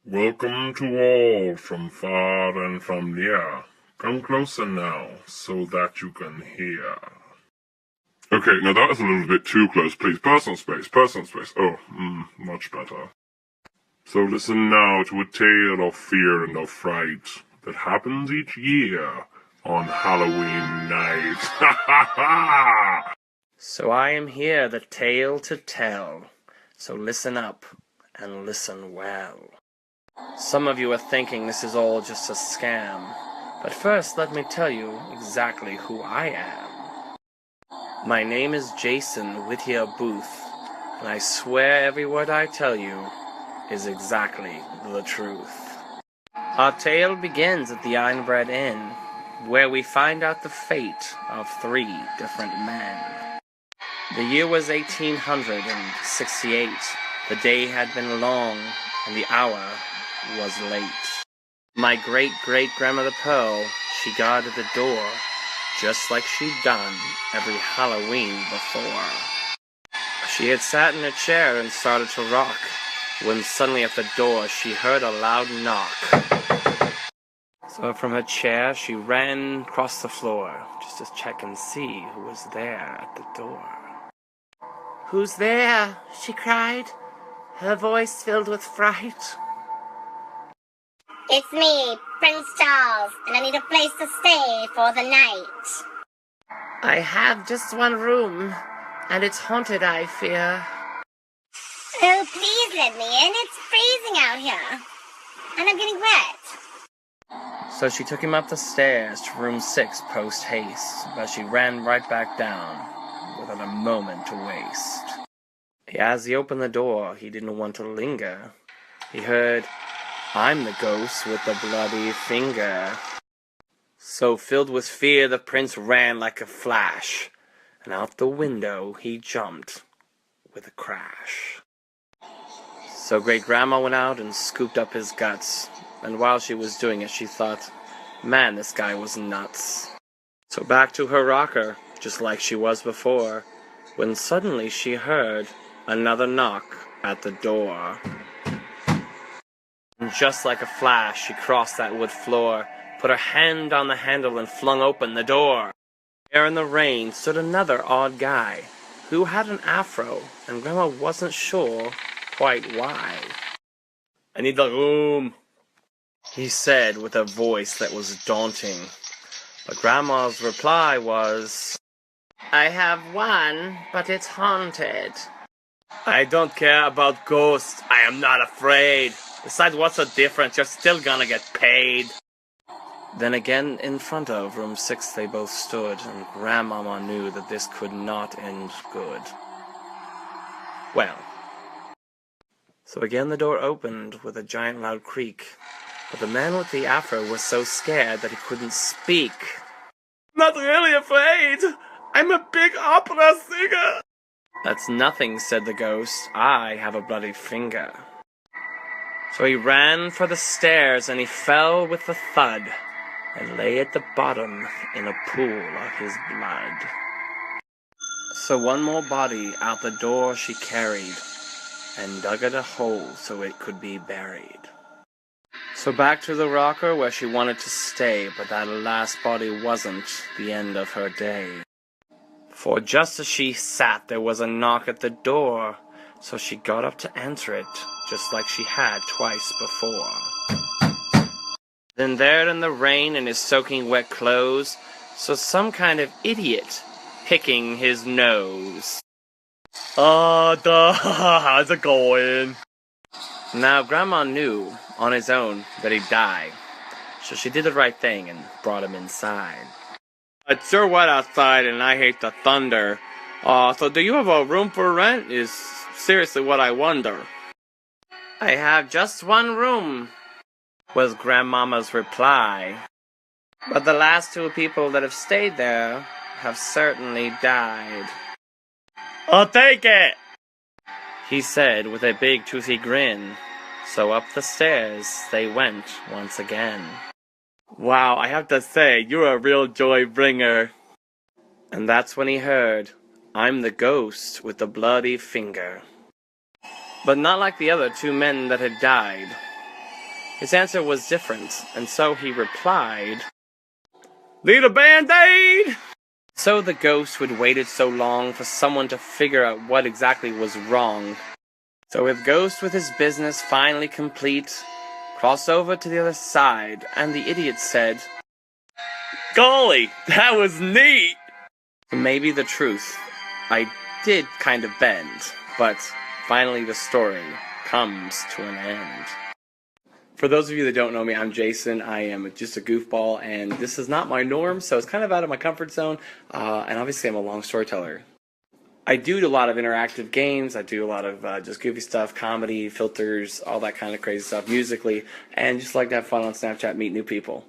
Welcome to all from far and from near. Come closer now, so that you can hear. Okay, now that was a little bit too close, please. Personal space, personal space. Oh, much better. So listen now to a tale of fear and of fright that happens each year on Halloween night. Ha ha ha! So I am here the tale to tell, so listen up and listen well. Some of you are thinking this is all just a scam, but first let me tell you exactly who I am. My name is Jason Whittier Booth, and I swear every word I tell you is exactly the truth. Our tale begins at the Ironbread Inn, where we find out the fate of 3 different men. The year was 1868. The day had been long, and the hour was late. My great-great-grandmother Pearl, she guarded the door, just like she'd done every Halloween before. She had sat in a chair and started to rock, when suddenly at the door she heard a loud knock. So from her chair she ran across the floor, just to check and see who was there at the door. "Who's there?" she cried, her voice filled with fright. "It's me, Prince Charles, and I need a place to stay for the night." "I have just one room, and it's haunted, I fear." "Oh, please let me in. It's freezing out here, and I'm getting wet." So she took him up the stairs to room 6 post-haste, but she ran right back down, without a moment to waste. As he opened the door, he didn't want to linger. He heard, "I'm the ghost with the bloody finger." So filled with fear, the prince ran like a flash, and out the window he jumped with a crash. So great-grandma went out and scooped up his guts, and while she was doing it, she thought, man, this guy was nuts. So back to her rocker, just like she was before, when suddenly she heard another knock at the door. And just like a flash, she crossed that wood floor, put her hand on the handle and flung open the door. There in the rain stood another odd guy, who had an afro, and Grandma wasn't sure quite why. "I need the room," he said with a voice that was daunting. But Grandma's reply was, "I have one, but it's haunted." "I don't care about ghosts. I am not afraid. Besides, what's the difference? You're still gonna get paid." Then again in front of room 6 they both stood, and Grandmama knew that this could not end good. Well, so again the door opened with a giant loud creak, but the man with the afro was so scared that he couldn't speak. "I'm not really afraid. I'm a big opera singer." "That's nothing," said the ghost. "I have a bloody finger." So he ran for the stairs, and he fell with a thud, and lay at the bottom in a pool of his blood. So one more body out the door she carried, and dug it a hole so it could be buried. So back to the rocker where she wanted to stay, but that last body wasn't the end of her day. For just as she sat, there was a knock at the door, so she got up to answer it, just like she had twice before. Then there in the rain in his soaking wet clothes, so some kind of idiot picking his nose. How's it going?" Now Grandma knew on his own that he'd die, so she did the right thing and brought him inside. "It's sure wet outside and I hate the thunder. So do you have a room for rent? Is seriously what I wonder." "I have just one room," was Grandmama's reply. "But the last 2 people that have stayed there have certainly died." "I'll take it," he said with a big toothy grin. So up the stairs they went once again. "Wow, I have to say, you're a real joy bringer." And that's when he heard, "I'm the ghost with the bloody finger." But not like the other 2 men that had died. His answer was different, and so he replied, "Need a Band-Aid?" So the ghost who had waited so long for someone to figure out what exactly was wrong. So with Ghost with his business finally complete, cross over to the other side, and the idiot said, "Golly, that was neat!" Maybe the truth. I did kind of bend, but finally the story comes to an end. For those of you that don't know me, I'm Jason. I am just a goofball, and this is not my norm, so it's kind of out of my comfort zone, and obviously I'm a long storyteller. I do a lot of interactive games, I do a lot of just goofy stuff, comedy, filters, all that kind of crazy stuff, musically, and just like to have fun on Snapchat, meet new people.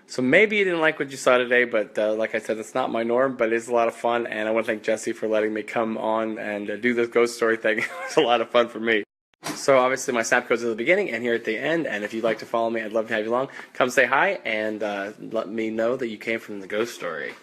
So maybe you didn't like what you saw today, but like I said, it's not my norm, but it is a lot of fun, and I want to thank Jesse for letting me come on and do this ghost story thing. It was a lot of fun for me. So obviously my Snap code's at the beginning and here at the end, and if you'd like to follow me, I'd love to have you along. Come say hi and let me know that you came from the ghost story.